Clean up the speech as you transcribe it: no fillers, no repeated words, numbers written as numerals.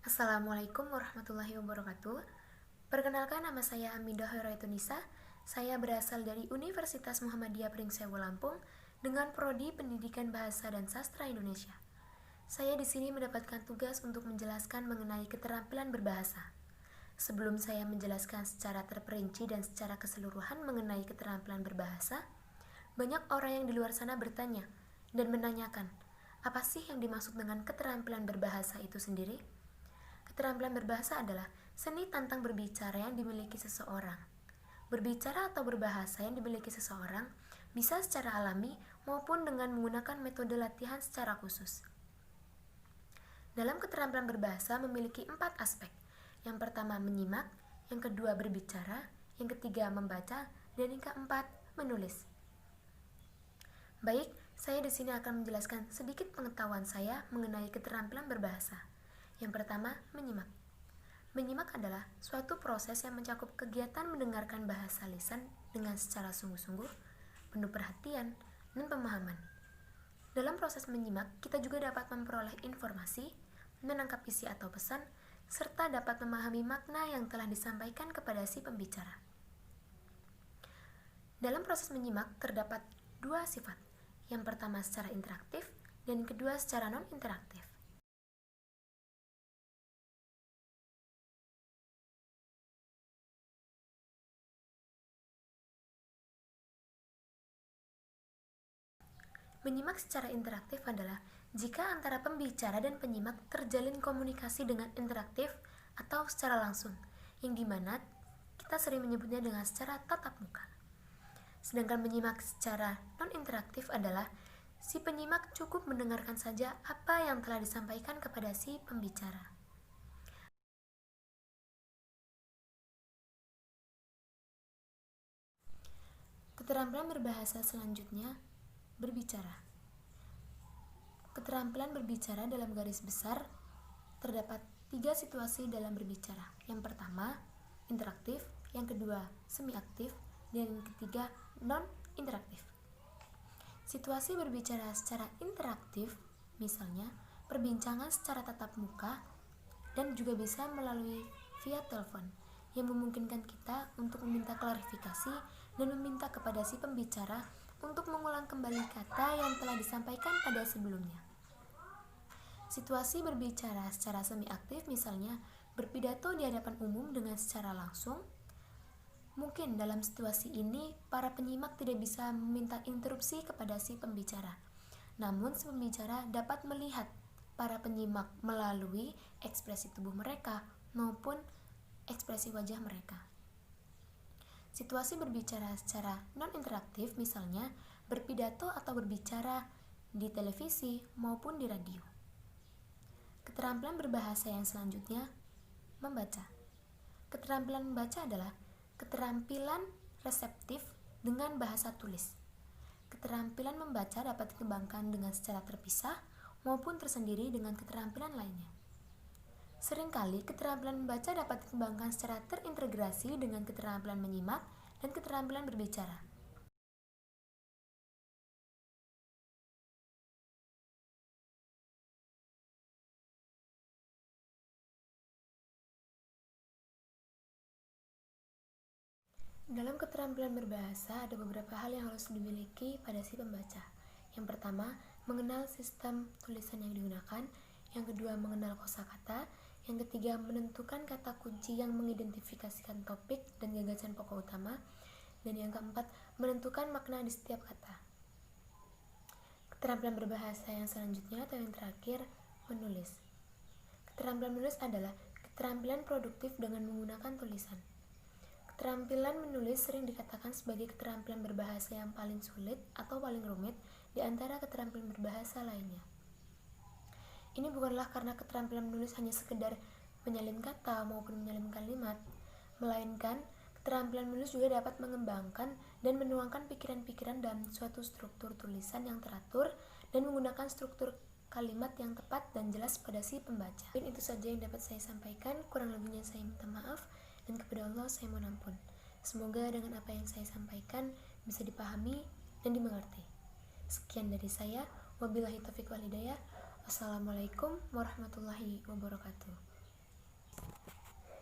Assalamualaikum warahmatullahi wabarakatuh. Perkenalkan, nama saya Amindah Hoiraitunisa. Saya berasal dari Universitas Muhammadiyah Pringsewu Lampung dengan prodi Pendidikan Bahasa dan Sastra Indonesia. Saya di sini mendapatkan tugas untuk menjelaskan mengenai keterampilan berbahasa. Sebelum saya menjelaskan secara terperinci dan secara keseluruhan mengenai keterampilan berbahasa, banyak orang yang di luar sana bertanya dan menanyakan, apa sih yang dimaksud dengan keterampilan berbahasa itu sendiri? Keterampilan berbahasa adalah seni tentang berbicara yang dimiliki seseorang. Berbicara atau berbahasa yang dimiliki seseorang bisa secara alami maupun dengan menggunakan metode latihan secara khusus. Dalam keterampilan berbahasa memiliki 4 aspek. Yang pertama menyimak, yang kedua berbicara, yang ketiga membaca, dan yang keempat menulis. Baik, saya di sini akan menjelaskan sedikit pengetahuan saya mengenai keterampilan berbahasa. Yang pertama, menyimak. Menyimak adalah suatu proses yang mencakup kegiatan mendengarkan bahasa lisan dengan secara sungguh-sungguh, penuh perhatian, dan pemahaman. Dalam proses menyimak, kita juga dapat memperoleh informasi, menangkap isi atau pesan, serta dapat memahami makna yang telah disampaikan kepada si pembicara. Dalam proses menyimak terdapat 2 sifat. Yang pertama secara interaktif, dan yang kedua secara non-interaktif. Menyimak secara interaktif adalah jika antara pembicara dan penyimak terjalin komunikasi dengan interaktif atau secara langsung, yang dimana kita sering menyebutnya dengan secara tatap muka. Sedangkan menyimak secara non-interaktif adalah si penyimak cukup mendengarkan saja apa yang telah disampaikan kepada si pembicara. Keterampilan berbahasa selanjutnya, berbicara. Keterampilan berbicara dalam garis besar terdapat 3 situasi dalam berbicara. Yang pertama, interaktif, yang kedua, semi-aktif, dan yang ketiga, non-interaktif. Situasi berbicara secara interaktif, misalnya perbincangan secara tatap muka dan juga bisa melalui via telepon, yang memungkinkan kita untuk meminta klarifikasi dan meminta kepada si pembicara untuk mengulang kembali kata yang telah disampaikan pada sebelumnya. Situasi berbicara secara semi-aktif misalnya berpidato di hadapan umum dengan secara langsung. Mungkin dalam situasi ini para penyimak tidak bisa meminta interupsi kepada si pembicara. Namun si pembicara dapat melihat para penyimak melalui ekspresi tubuh mereka maupun ekspresi wajah mereka. Situasi berbicara secara non-interaktif misalnya berpidato atau berbicara di televisi maupun di radio. Keterampilan berbahasa yang selanjutnya, membaca. Keterampilan membaca adalah keterampilan reseptif dengan bahasa tulis. Keterampilan membaca dapat dikembangkan dengan secara terpisah maupun tersendiri dengan keterampilan lainnya. Seringkali keterampilan membaca dapat dikembangkan secara terintegrasi dengan keterampilan menyimak dan keterampilan berbicara. Dalam keterampilan berbahasa ada beberapa hal yang harus dimiliki pada si pembaca. Yang pertama, mengenal sistem tulisan yang digunakan. Yang kedua, mengenal kosakata. Yang ketiga, menentukan kata kunci yang mengidentifikasikan topik dan gagasan pokok utama. Dan yang keempat, menentukan makna di setiap kata. Keterampilan berbahasa yang selanjutnya atau yang terakhir, menulis. Keterampilan menulis adalah keterampilan produktif dengan menggunakan tulisan. Keterampilan menulis sering dikatakan sebagai keterampilan berbahasa yang paling sulit atau paling rumit di antara keterampilan berbahasa lainnya. Ini bukanlah karena keterampilan menulis hanya sekedar menyalin kata maupun menyalin kalimat, melainkan keterampilan menulis juga dapat mengembangkan dan menuangkan pikiran-pikiran dalam suatu struktur tulisan yang teratur dan menggunakan struktur kalimat yang tepat dan jelas pada si pembaca. Dan itu saja yang dapat saya sampaikan, kurang lebihnya saya minta maaf dan kepada Allah saya mohon ampun. Semoga dengan apa yang saya sampaikan bisa dipahami dan dimengerti. Sekian dari saya, wabillahi taufiq wal hidayah. Wassalamualaikum warahmatullahi wabarakatuh.